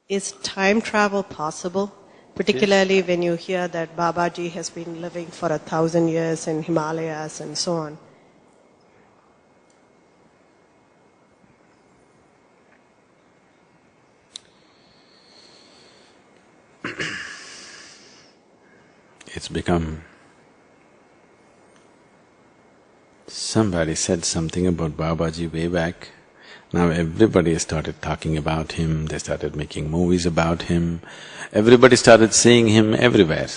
Is time travel possible? Particularly when you hear that Babaji has been living for 1,000 years in Himalayas and so on. It's become… Somebody said something about Babaji way back. Now everybody has started talking about him, they started making movies about him, everybody started seeing him everywhere.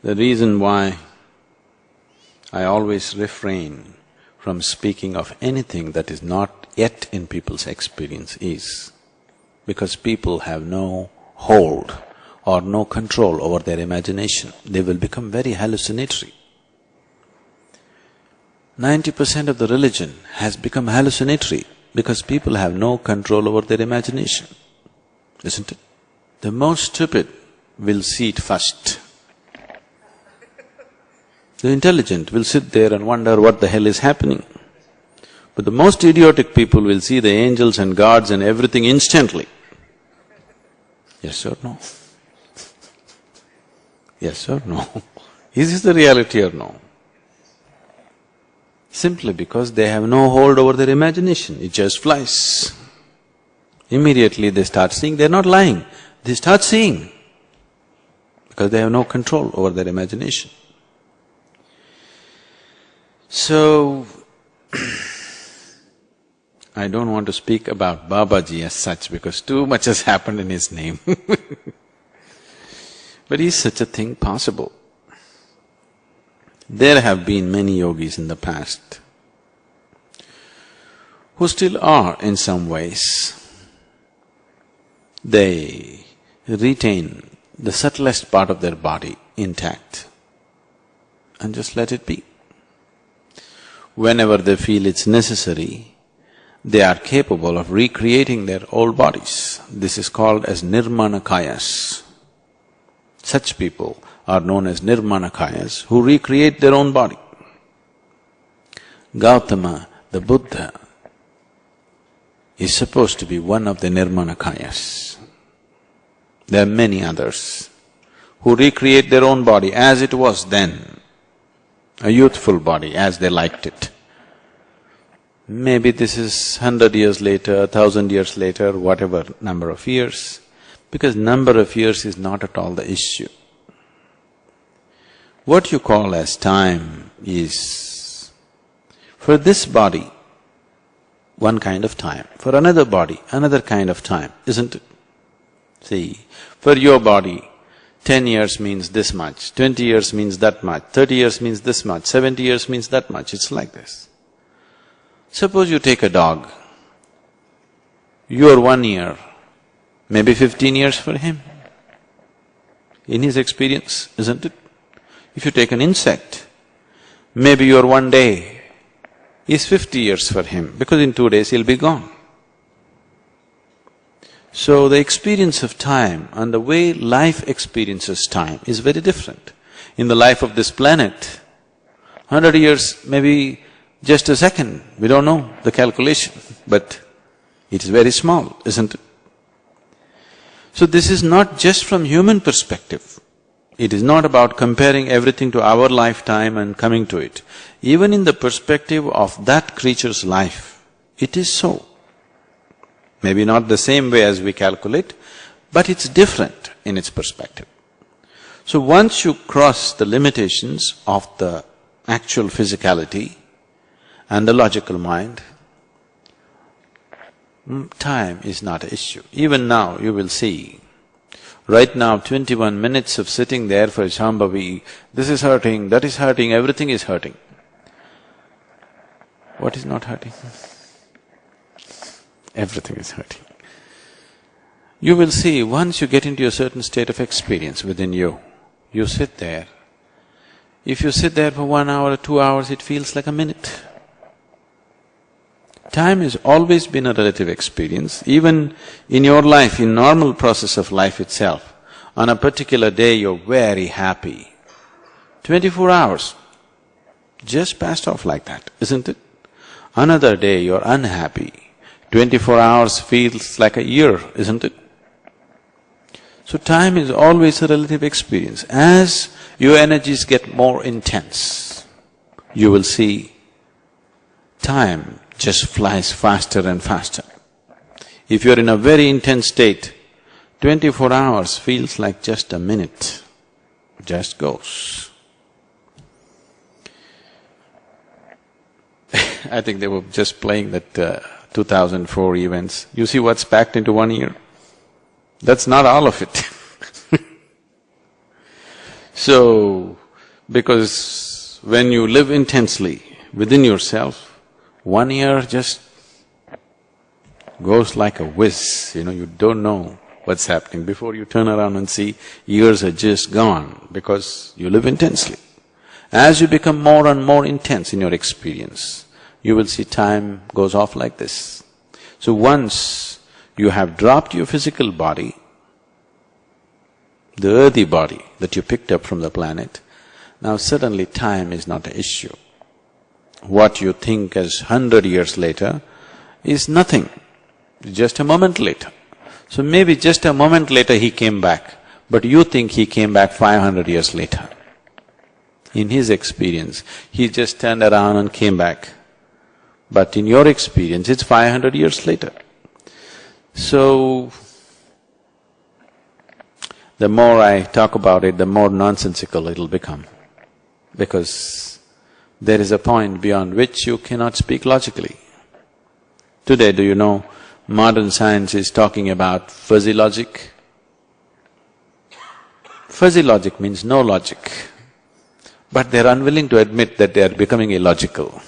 The reason why I always refrain from speaking of anything that is not yet in people's experience is because people have no hold or no control over their imagination. They will become very hallucinatory. 90% of the religion has become hallucinatory because people have no control over their imagination, isn't it? The most stupid will see it first. The intelligent will sit there and wonder what the hell is happening. But the most idiotic people will see the angels and gods and everything instantly. Yes or no? Yes or no? Is this the reality or no? Simply because they have no hold over their imagination, it just flies. Immediately they start seeing, they're not lying, they start seeing because they have no control over their imagination. So, I don't want to speak about Babaji as such because too much has happened in his name But is such a thing possible? There have been many yogis in the past who still are in some ways. They retain the subtlest part of their body intact and just let it be. Whenever they feel it's necessary, they are capable of recreating their old bodies. This is called as nirmanakayas. Such people are known as nirmanakayas who recreate their own body. Gautama, the Buddha, is supposed to be one of the nirmanakayas. There are many others who recreate their own body as it was then, a youthful body as they liked it. Maybe this is 100 years later, 1,000 years later, whatever number of years, because number of years is not at all the issue. What you call as time is, for this body, one kind of time, for another body, another kind of time, isn't it? See, for your body, 10 years means this much, 20 years means that much, 30 years means this much, 70 years means that much, it's like this. Suppose you take a dog, your 1 year, maybe 15 years for him, in his experience, isn't it? If you take an insect, maybe your 1 day is 50 years for him, because in 2 days he'll be gone. So the experience of time and the way life experiences time is very different. In the life of this planet, 100 years may be just a second, we don't know the calculation, but it is very small, isn't it? So this is not just from human perspective. It is not about comparing everything to our lifetime and coming to it. Even in the perspective of that creature's life, it is so. Maybe not the same way as we calculate, but it's different in its perspective. So once you cross the limitations of the actual physicality and the logical mind, time is not an issue. Even now you will see, right now 21 minutes of sitting there for Shambhavi, this is hurting, that is hurting, everything is hurting. What is not hurting? Everything is hurting. You will see, once you get into a certain state of experience within you, you sit there. If you sit there for 1 hour or 2 hours, it feels like a minute. Time has always been a relative experience, even in your life, in normal process of life itself. On a particular day, you're very happy. 24 hours just passed off like that, isn't it? Another day, you're unhappy. 24 hours feels like a year, isn't it? So time is always a relative experience. As your energies get more intense, you will see time just flies faster and faster. If you're in a very intense state, 24 hours feels like just a minute, just goes. I think they were just playing that 2004 events. You see what's packed into 1 year? That's not all of it. So, because when you live intensely within yourself, 1 year just goes like a whiz, you don't know what's happening. Before you turn around and see, years are just gone because you live intensely. As you become more and more intense in your experience, you will see time goes off like this. So once you have dropped your physical body, the earthy body that you picked up from the planet, now suddenly time is not an issue. What you think as 100 years later is nothing, just a moment later. So maybe just a moment later he came back, but you think he came back 500 years later. In his experience, he just turned around and came back. But in your experience, it's 500 years later. So, the more I talk about it, the more nonsensical it'll become. Because there is a point beyond which you cannot speak logically. Today, do you know, modern science is talking about fuzzy logic. Fuzzy logic means no logic, but they're unwilling to admit that they are becoming illogical.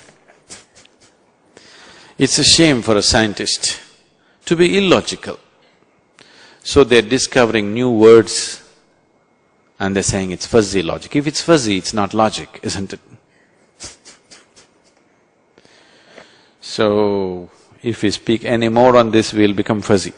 It's a shame for a scientist to be illogical. So they're discovering new words and they're saying it's fuzzy logic. If it's fuzzy, it's not logic, isn't it? So, if we speak any more on this, we'll become fuzzy.